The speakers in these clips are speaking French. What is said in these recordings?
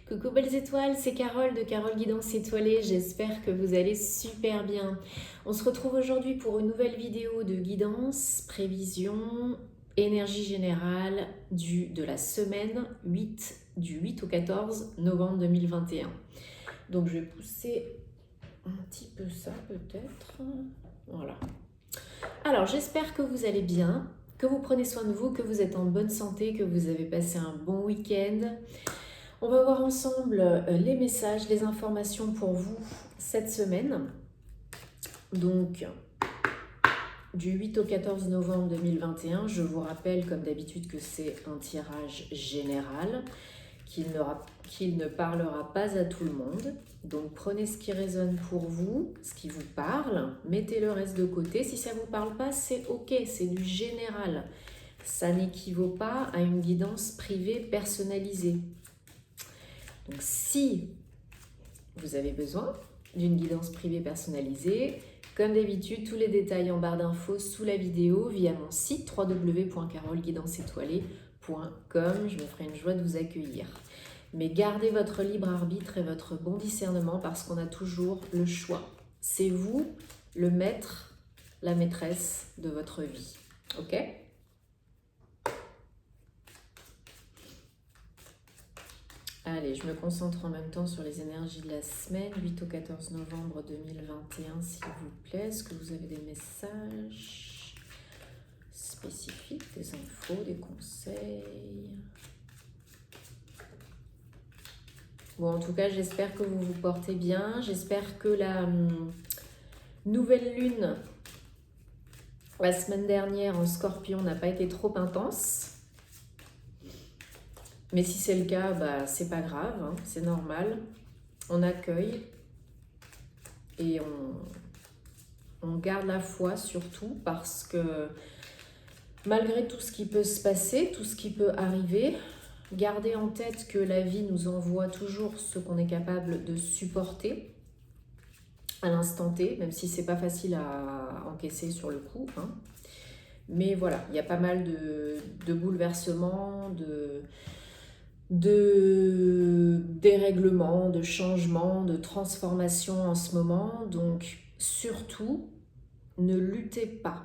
Coucou belles étoiles, c'est Carole de Carole Guidance Étoilée, j'espère que vous allez super bien. On se retrouve aujourd'hui pour une nouvelle vidéo de guidance, prévision, énergie générale de la semaine du 8 au 14 novembre 2021. Donc je vais pousser un petit peu ça peut-être, voilà. Alors j'espère que vous allez bien, que vous prenez soin de vous, que vous êtes en bonne santé, que vous avez passé un bon week-end. On va voir ensemble les messages, les informations pour vous cette semaine. Donc, du 8 au 14 novembre 2021, je vous rappelle comme d'habitude que c'est un tirage général, qu'il ne parlera pas à tout le monde. Donc, prenez ce qui résonne pour vous, ce qui vous parle, mettez le reste de côté. Si ça ne vous parle pas, c'est ok, c'est du général. Ça n'équivaut pas à une guidance privée personnalisée. Donc, si vous avez besoin d'une guidance privée personnalisée, comme d'habitude, tous les détails en barre d'infos sous la vidéo via mon site www.caroleguidanceétoilée.com. Je me ferai une joie de vous accueillir. Mais gardez votre libre arbitre et votre bon discernement parce qu'on a toujours le choix. C'est vous le maître, la maîtresse de votre vie. Ok ? Allez, je me concentre en même temps sur les énergies de la semaine, 8 au 14 novembre 2021, s'il vous plaît. Est-ce que vous avez des messages spécifiques, des infos, des conseils? Bon, en tout cas, j'espère que vous vous portez bien. J'espère que la nouvelle lune, la semaine dernière en Scorpion, n'a pas été trop intense. Mais si c'est le cas, bah, c'est pas grave, hein, c'est normal. On accueille et on garde la foi surtout parce que malgré tout ce qui peut se passer, tout ce qui peut arriver, gardez en tête que la vie nous envoie toujours ce qu'on est capable de supporter à l'instant T, même si c'est pas facile à encaisser sur le coup. Hein. Mais voilà, il y a pas mal de bouleversements, de dérèglement, de changement, de transformation en ce moment. Donc surtout, ne luttez pas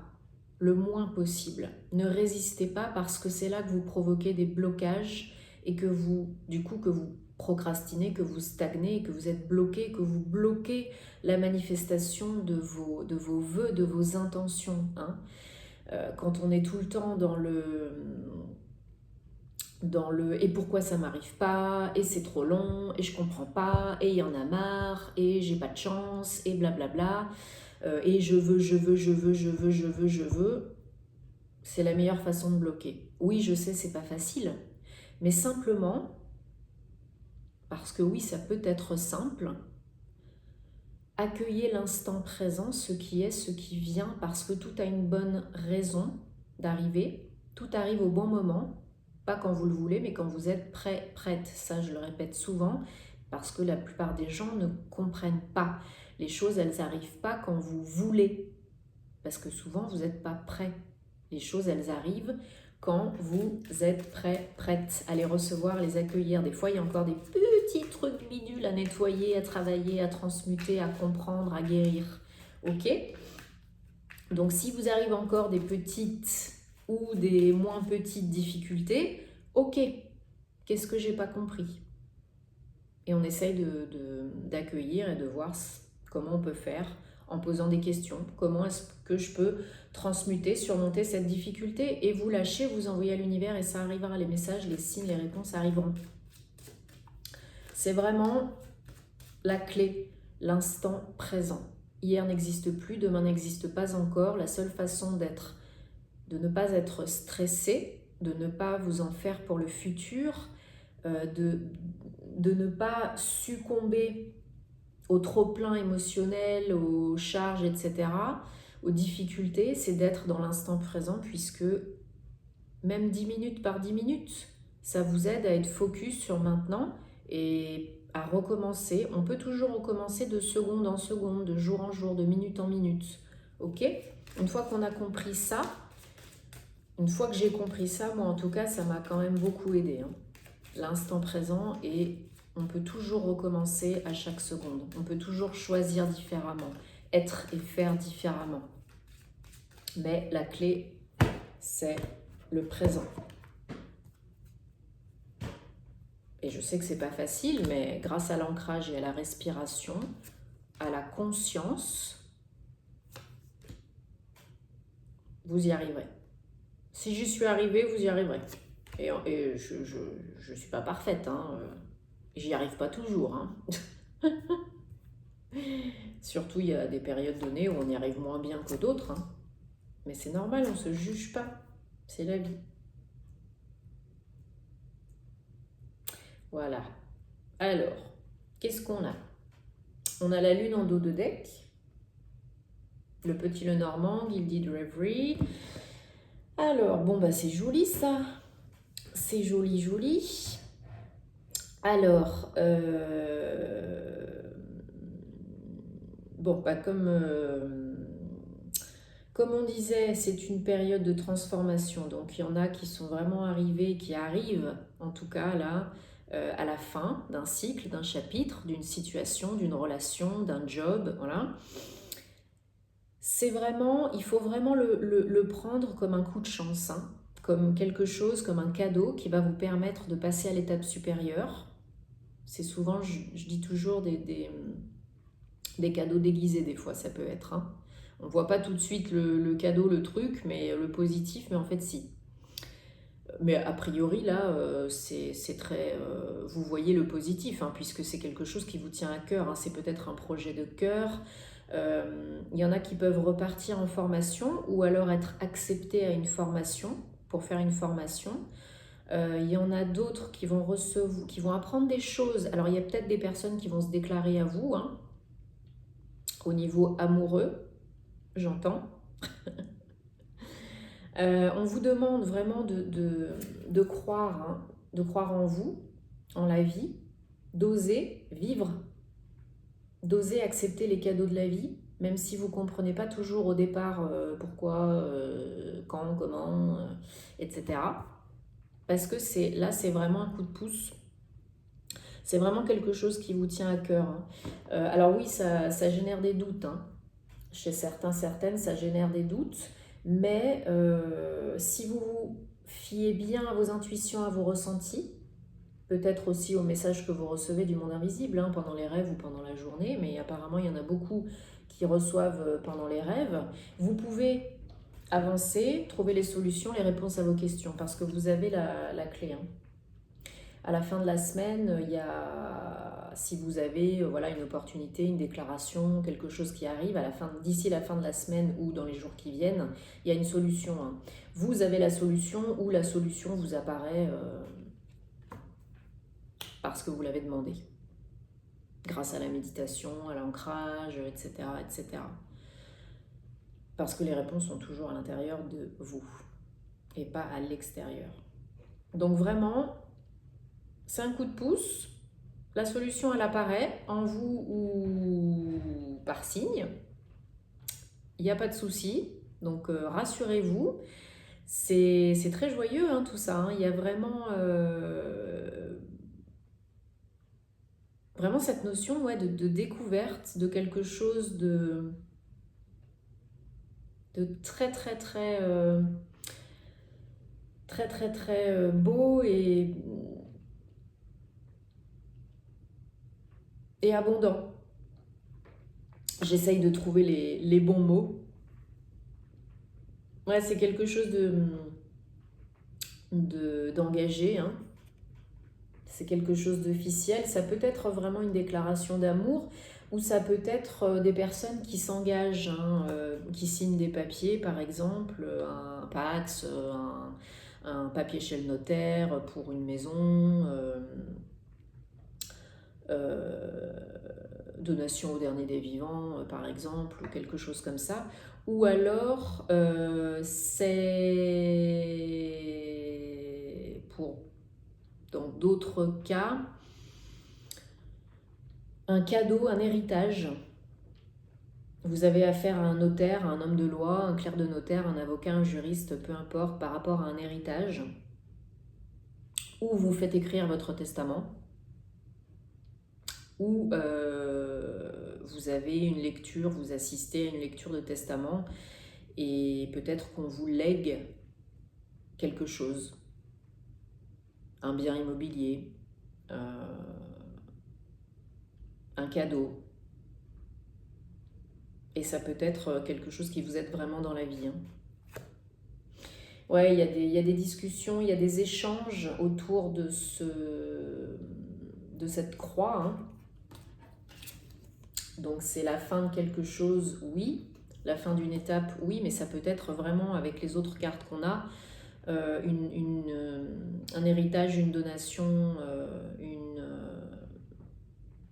le moins possible. Ne résistez pas parce que c'est là que vous provoquez des blocages et que vous, du coup, que vous procrastinez, que vous stagnez, que vous êtes bloqué, que vous bloquez la manifestation de vos vœux, de vos intentions. Hein. Quand on est tout le temps dans le et pourquoi ça m'arrive pas, et c'est trop long, et je comprends pas, et il y en a marre, et j'ai pas de chance, et blablabla, et je veux, c'est la meilleure façon de bloquer. Oui, je sais, c'est pas facile, mais simplement, parce que oui, ça peut être simple, accueillez l'instant présent, ce qui est, ce qui vient, parce que tout a une bonne raison d'arriver, tout arrive au bon moment, pas quand vous le voulez, mais quand vous êtes prêt, prête. Ça, je le répète souvent, parce que la plupart des gens ne comprennent pas. Les choses, elles n'arrivent pas quand vous voulez, parce que souvent, vous n'êtes pas prêt. Les choses, elles arrivent quand vous êtes prêt, prête à les recevoir, les accueillir. Des fois, il y a encore des petits trucs bidules à nettoyer, à travailler, à transmuter, à comprendre, à guérir. Ok ? Donc, si vous arrivez encore des petites ou des moins petites difficultés, ok, qu'est-ce que j'ai pas compris? Et on essaye d'accueillir et de voir comment on peut faire en posant des questions. Comment est-ce que je peux transmuter, surmonter cette difficulté et vous lâcher, vous envoyer à l'univers et ça arrivera, les messages, les signes, les réponses arriveront. C'est vraiment la clé, l'instant présent. Hier n'existe plus, demain n'existe pas encore. La seule façon de ne pas être stressé, de ne pas vous en faire pour le futur, de ne pas succomber au trop-plein émotionnel, aux charges, etc., aux difficultés, c'est d'être dans l'instant présent puisque même 10 minutes par 10 minutes, ça vous aide à être focus sur maintenant et à recommencer. On peut toujours recommencer de seconde en seconde, de jour en jour, de minute en minute. Ok ? Une fois qu'on a compris ça, une fois que j'ai compris ça, moi en tout cas, ça m'a quand même beaucoup aidé. Hein. L'instant présent et On peut toujours recommencer à chaque seconde. On peut toujours choisir différemment, être et faire différemment. Mais la clé, c'est le présent. Et je sais que c'est pas facile, mais grâce à l'ancrage et à la respiration, à la conscience, vous y arriverez. Si j'y suis arrivée, vous y arriverez. Et je ne suis pas parfaite, hein. J'y arrive pas toujours, hein. Surtout, il y a des périodes données où on y arrive moins bien que d'autres, hein. Mais c'est normal, on ne se juge pas. C'est la vie. Voilà. Alors, qu'est-ce qu'on a? On a la lune en dos de deck. Le petit Lenormand, Gilded Reverie. Alors, bon, bah c'est joli ça. C'est joli, joli. Alors, bon, bah comme on disait, c'est une période de transformation. Donc, il y en a qui sont vraiment arrivés, qui arrivent, en tout cas là, à la fin d'un cycle, d'un chapitre, d'une situation, d'une relation, d'un job, voilà. C'est vraiment, il faut vraiment le prendre comme un coup de chance, hein, comme quelque chose, comme un cadeau qui va vous permettre de passer à l'étape supérieure. C'est souvent, je dis toujours, des cadeaux déguisés des fois, ça peut être, hein. On ne voit pas tout de suite le cadeau, le truc, mais le positif, mais en fait si. Mais a priori, là, c'est très... vous voyez le positif, hein, puisque c'est quelque chose qui vous tient à cœur, hein. C'est peut-être un projet de cœur. Il y en a qui peuvent repartir en formation ou alors être acceptés à une formation, pour faire une formation. Il y en a d'autres qui vont qui vont apprendre des choses. Alors, il y a peut-être des personnes qui vont se déclarer à vous, hein, au niveau amoureux, j'entends. On vous demande vraiment de croire, hein, de croire en vous, en la vie, d'oser vivre, d'oser accepter les cadeaux de la vie, même si vous ne comprenez pas toujours au départ pourquoi, quand, comment, etc. Parce que là, c'est vraiment un coup de pouce. C'est vraiment quelque chose qui vous tient à cœur, hein. Alors oui, ça génère des doutes, hein. Chez certains, certaines, ça génère des doutes. Mais si vous vous fiez bien à vos intuitions, à vos ressentis, peut-être aussi aux messages que vous recevez du monde invisible, hein, pendant les rêves ou pendant la journée, mais apparemment il y en a beaucoup qui reçoivent pendant les rêves, vous pouvez avancer, trouver les solutions, les réponses à vos questions, parce que vous avez la clé, hein. À la fin de la semaine, il y a, si vous avez voilà, une opportunité, une déclaration, quelque chose qui arrive, d'ici la fin de la semaine ou dans les jours qui viennent, il y a une solution, hein. Vous avez la solution ou la solution vous apparaît parce que vous l'avez demandé, grâce à la méditation, à l'ancrage, etc., etc. Parce que les réponses sont toujours à l'intérieur de vous et pas à l'extérieur. Donc vraiment, c'est un coup de pouce. La solution, elle apparaît en vous ou par signe. Il n'y a pas de souci. Donc, rassurez-vous. C'est très joyeux, hein, tout ça, hein. Il y a vraiment cette notion, ouais, de découverte de quelque chose de très, très, très, très, très, très beau et abondant. J'essaye de trouver les bons mots. Ouais, c'est quelque chose d'engagé, hein. C'est quelque chose d'officiel. Ça peut être vraiment une déclaration d'amour ou ça peut être des personnes qui s'engagent, hein, qui signent des papiers, par exemple, un PAX, un papier chez le notaire pour une maison, donation au dernier des vivants, par exemple, ou quelque chose comme ça. Ou alors, c'est dans d'autres cas, un cadeau, un héritage. Vous avez affaire à un notaire, à un homme de loi, un clerc de notaire, un avocat, un juriste, peu importe, par rapport à un héritage. Ou vous faites écrire votre testament. ou vous avez une lecture, vous assistez à une lecture de testament et peut-être qu'on vous lègue quelque chose, un bien immobilier, un cadeau. Et ça peut être quelque chose qui vous aide vraiment dans la vie. Ouais, il y a des discussions, il y a des échanges autour de cette croix. Donc c'est la fin de quelque chose, oui. La fin d'une étape, oui, mais ça peut être vraiment, avec les autres cartes qu'on a, un héritage, une donation,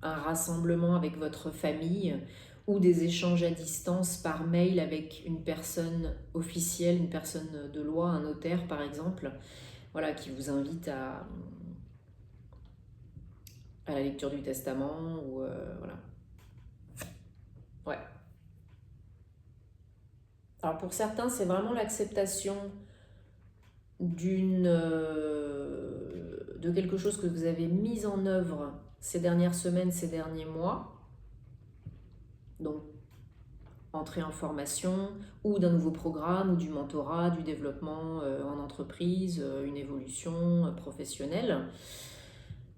un rassemblement avec votre famille ou des échanges à distance par mail avec une personne officielle, une personne de loi, un notaire par exemple, voilà, qui vous invite à la lecture du testament ou voilà. Ouais. Alors pour certains, c'est vraiment l'acceptation de quelque chose que vous avez mis en œuvre ces dernières semaines, ces derniers mois. Donc, entrer en formation ou d'un nouveau programme ou du mentorat, du développement en entreprise, une évolution professionnelle.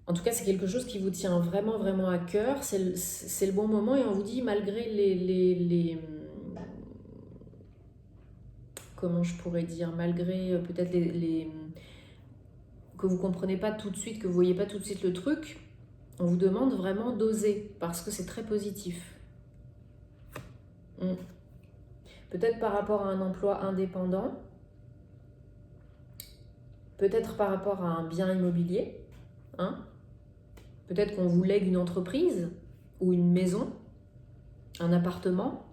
En tout cas, c'est quelque chose qui vous tient vraiment, vraiment à cœur. C'est le bon moment et on vous dit, malgré les comment je pourrais dire, malgré peut-être que vous ne comprenez pas tout de suite, que vous ne voyez pas tout de suite le truc, on vous demande vraiment d'oser parce que c'est très positif. Peut-être par rapport à un emploi indépendant, peut-être par rapport à un bien immobilier, peut-être qu'on vous lègue une entreprise ou une maison, un appartement.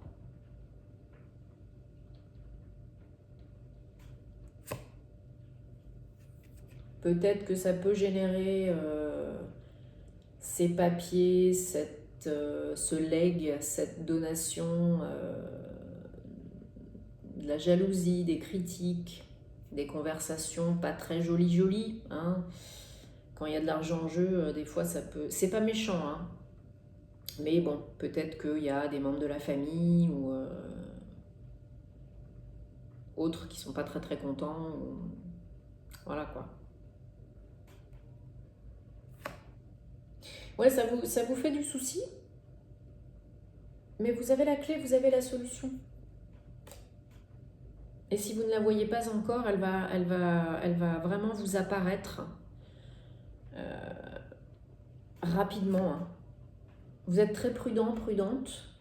Peut-être que ça peut générer ces papiers, ce legs, cette donation, de la jalousie, des critiques, des conversations pas très jolies. Quand il y a de l'argent en jeu, des fois ça peut... C'est pas méchant, mais bon, peut-être qu'il y a des membres de la famille ou autres qui sont pas très très contents. Voilà quoi. Ouais, ça vous fait du souci, mais vous avez la clé, vous avez la solution. Et si vous ne la voyez pas encore, elle va vraiment vous apparaître rapidement. Vous êtes très prudent, prudente.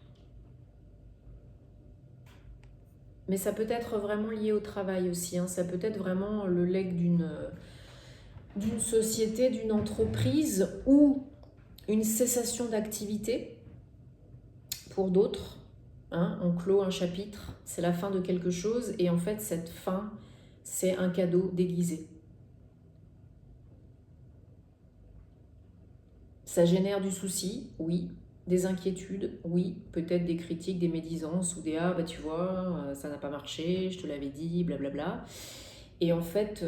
Mais ça peut être vraiment lié au travail aussi. Ça peut être vraiment le legs d'une société, d'une entreprise ou une cessation d'activité pour d'autres. On clôt un chapitre, c'est la fin de quelque chose et en fait cette fin, c'est un cadeau déguisé. Ça génère du souci, oui. Des inquiétudes, oui. Peut-être des critiques, des médisances ou des « ah bah tu vois, ça n'a pas marché, je te l'avais dit, blablabla ». Et en fait,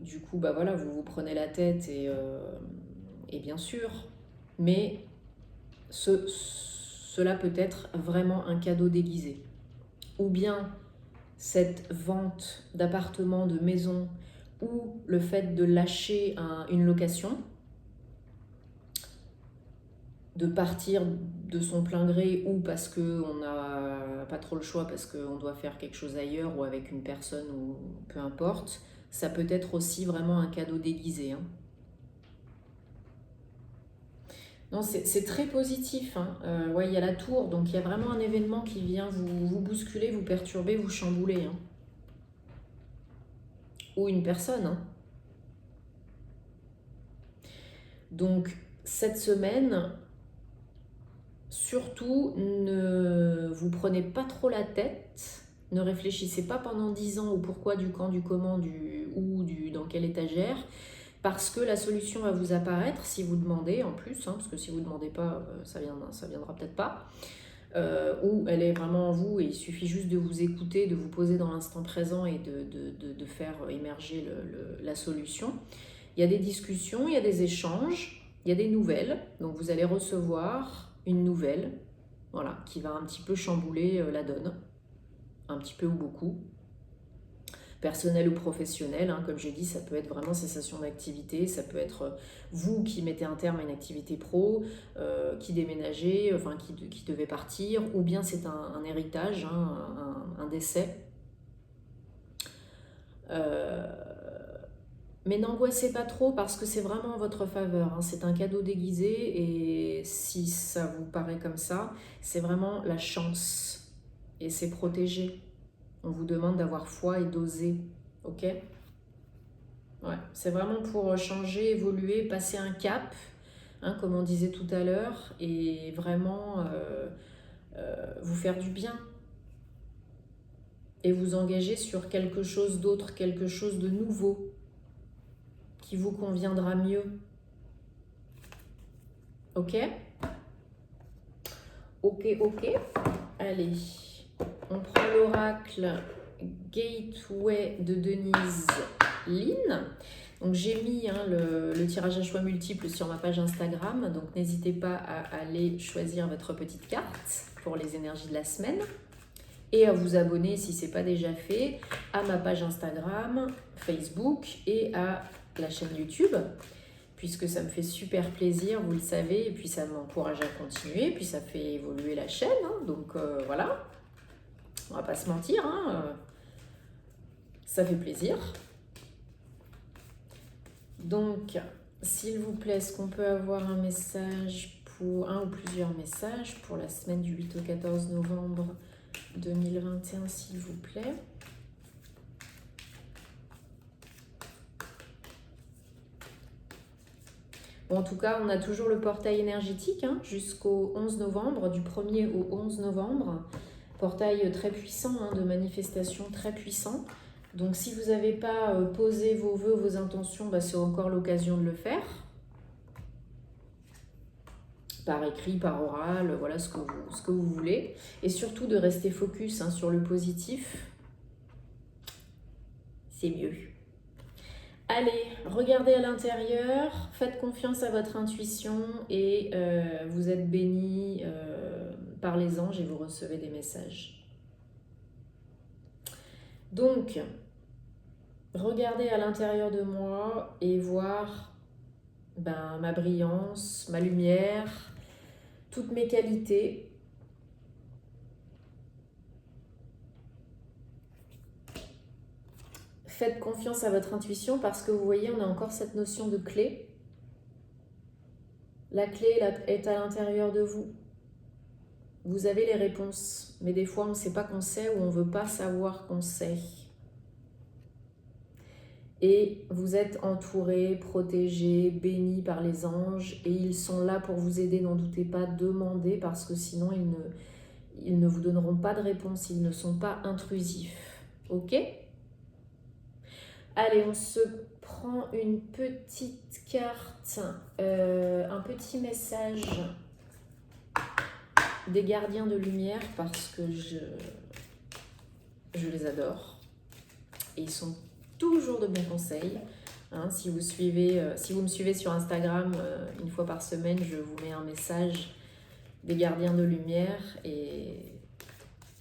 du coup, bah voilà, vous vous prenez la tête et bien sûr, mais cela peut être vraiment un cadeau déguisé. Ou bien cette vente d'appartement, de maison, ou le fait de lâcher une location, de partir de son plein gré ou parce qu'on n'a pas trop le choix, parce qu'on doit faire quelque chose ailleurs ou avec une personne ou peu importe, ça peut être aussi vraiment un cadeau déguisé. Non, c'est très positif. Ouais, il y a la tour, donc il y a vraiment un événement qui vient vous bousculer, vous perturber, vous chambouler. Ou une personne. Donc, cette semaine, surtout, ne vous prenez pas trop la tête, ne réfléchissez pas pendant 10 ans au pourquoi, du quand, du comment, du où, dans quelle étagère, parce que la solution va vous apparaître si vous demandez en plus, parce que si vous ne demandez pas, ça viendra peut-être pas, ou elle est vraiment en vous et il suffit juste de vous écouter, de vous poser dans l'instant présent et de faire émerger la solution. Il y a des discussions, il y a des échanges, Il y a des nouvelles, donc vous allez recevoir une nouvelle, voilà, qui va un petit peu chambouler la donne, un petit peu ou beaucoup. Personnel ou professionnel, hein, comme j'ai dit, ça peut être vraiment cessation d'activité, ça peut être vous qui mettez un terme à une activité pro, qui déménagez, enfin qui devait partir, ou bien c'est un héritage, hein, un décès. Mais n'angoissez pas trop parce que c'est vraiment en votre faveur, hein. C'est un cadeau déguisé et si ça vous paraît comme ça, c'est vraiment la chance et c'est protégé. On vous demande d'avoir foi et d'oser, ok? Ouais, c'est vraiment pour changer, évoluer, passer un cap, hein, comme on disait tout à l'heure, et vraiment vous faire du bien et vous engager sur quelque chose d'autre, quelque chose de nouveau qui vous conviendra mieux. Ok? Ok. Allez, on prend l'oracle Gateway de Denise Lynn. Donc j'ai mis le tirage à choix multiple sur ma page Instagram, donc n'hésitez pas à aller choisir votre petite carte pour les énergies de la semaine et à vous abonner si ce n'est pas déjà fait à ma page Instagram, Facebook et à la chaîne YouTube, puisque ça me fait super plaisir, vous le savez, et puis ça m'encourage à continuer, puis ça fait évoluer la chaîne, hein, donc voilà, on va pas se mentir, hein, ça fait plaisir. Donc, s'il vous plaît, est-ce qu'on peut avoir un message pour un ou plusieurs messages pour la semaine du 8 au 14 novembre 2021, s'il vous plaît? Bon, en tout cas, on a toujours le portail énergétique, hein, jusqu'au 11 novembre, du 1er au 11 novembre. Portail très puissant, hein, de manifestation très puissant. Donc si vous n'avez pas posé vos vœux, vos intentions, bah, c'est encore l'occasion de le faire. Par écrit, par oral, voilà ce que vous voulez. Et surtout de rester focus, hein, sur le positif. C'est mieux. Allez, regardez à l'intérieur, faites confiance à votre intuition et vous êtes bénis par les anges et vous recevez des messages. Donc, regardez à l'intérieur de moi et voir ma brillance, ma lumière, toutes mes qualités. Faites confiance à votre intuition parce que vous voyez, on a encore cette notion de clé. La clé est à l'intérieur de vous. Vous avez les réponses, mais des fois on ne sait pas qu'on sait ou on ne veut pas savoir qu'on sait. Et vous êtes entouré, protégé, béni par les anges et ils sont là pour vous aider, n'en doutez pas, demandez parce que sinon ils ne vous donneront pas de réponse, ils ne sont pas intrusifs. Ok ? Allez, on se prend une petite carte, un petit message des gardiens de lumière parce que je les adore. Et ils sont toujours de bons conseils. Hein, si vous me suivez sur Instagram, une fois par semaine, je vous mets un message des gardiens de lumière et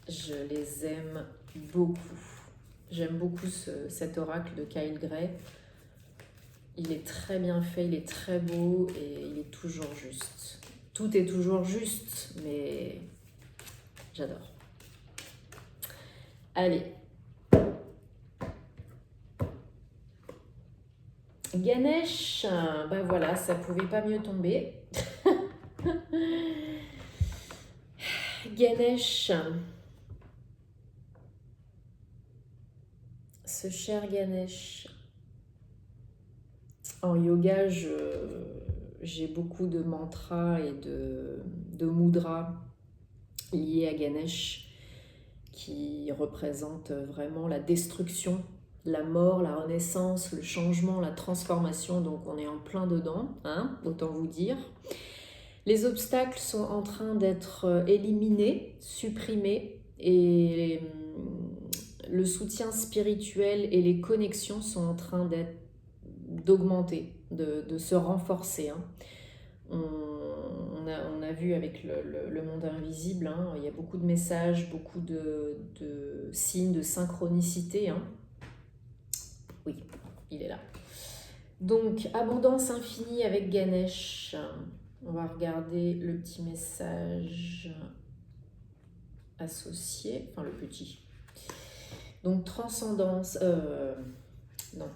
je les aime beaucoup. J'aime beaucoup cet oracle de Kyle Gray. Il est très bien fait, il est très beau et il est toujours juste. Tout est toujours juste, mais j'adore. Allez. Ganesh, ben voilà, ça pouvait pas mieux tomber. Ganesh, ce cher Ganesh. En yoga, j'ai beaucoup de mantras et de mudras liés à Ganesh qui représentent vraiment la destruction, la mort, la renaissance, le changement, la transformation. Donc on est en plein dedans, hein, autant vous dire. Les obstacles sont en train d'être éliminés, supprimés et le soutien spirituel et les connexions sont en train d'augmenter, de se renforcer. Hein. On a vu avec le monde invisible, hein, il y a beaucoup de messages, beaucoup de signes de synchronicité. Hein. Oui, il est là. Donc, abondance infinie avec Ganesh. On va regarder le petit message associé, enfin le petit. Donc, transcendance, non,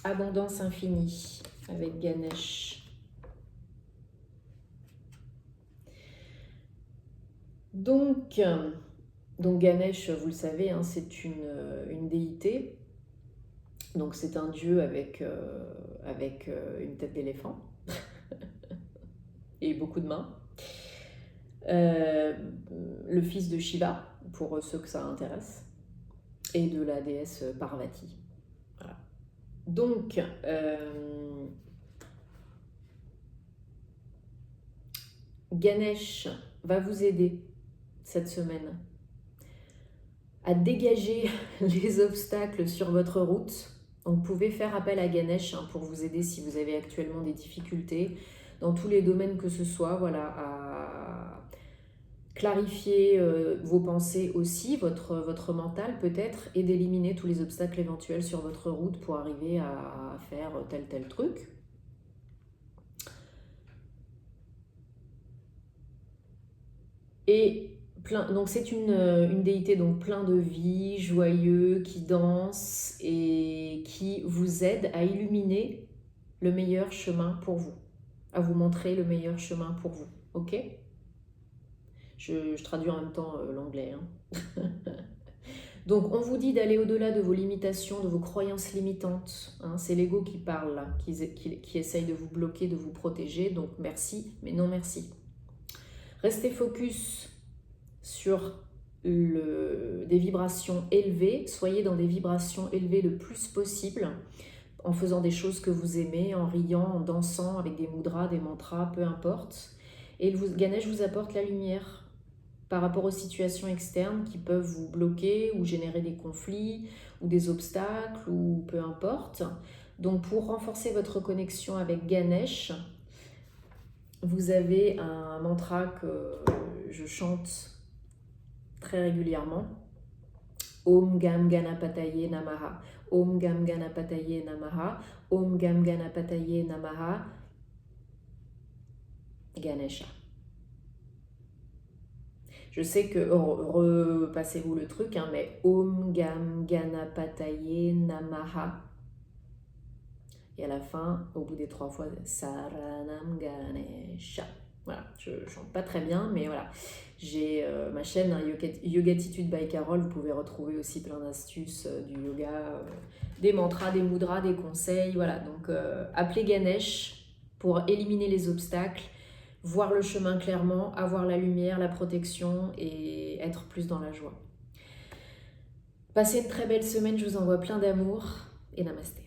abondance infinie avec Ganesh. Donc Ganesh, vous le savez, hein, c'est une déité. Donc c'est un dieu avec une tête d'éléphant et beaucoup de mains. Le fils de Shiva, pour ceux que ça intéresse, et de la déesse Parvati. Voilà. Donc, Ganesh va vous aider cette semaine à dégager les obstacles sur votre route. Donc, vous pouvez faire appel à Ganesh hein, pour vous aider si vous avez actuellement des difficultés dans tous les domaines que ce soit, voilà, à clarifier vos pensées aussi, votre mental peut-être, et d'éliminer tous les obstacles éventuels sur votre route pour arriver à faire tel truc. Et donc c'est une déité donc plein de vie, joyeux, qui danse et qui vous aide à illuminer le meilleur chemin pour vous, à vous montrer le meilleur chemin pour vous, ok? Je traduis en même temps l'anglais. Hein. Donc on vous dit d'aller au-delà de vos limitations, de vos croyances limitantes. Hein, c'est l'ego qui parle là, qui essaye de vous bloquer, de vous protéger. Donc merci, mais non merci. Restez focus sur des vibrations élevées. Soyez dans des vibrations élevées le plus possible, en faisant des choses que vous aimez, en riant, en dansant, avec des mudras, des mantras, peu importe. Et Ganesh vous apporte la lumière par rapport aux situations externes qui peuvent vous bloquer ou générer des conflits ou des obstacles ou peu importe. Donc pour renforcer votre connexion avec Ganesh, vous avez un mantra que je chante très régulièrement. Om Gam Ganapataye Namaha. Om Gam Ganapataye Namaha. Om Gam Ganapataye Namaha. Ganesha. Je sais que, repassez-vous le truc, hein, mais Om Gam Ganapataye Namaha. Et à la fin, au bout des 3 fois, Saranam Ganesha. Voilà, je ne chante pas très bien, mais voilà. J'ai ma chaîne hein, Yogatitude by Carole, vous pouvez retrouver aussi plein d'astuces, du yoga, des mantras, des mudras, des conseils. Voilà, donc appelez Ganesh pour éliminer les obstacles, voir le chemin clairement, avoir la lumière, la protection et être plus dans la joie. Passez une très belle semaine, je vous envoie plein d'amour et namasté.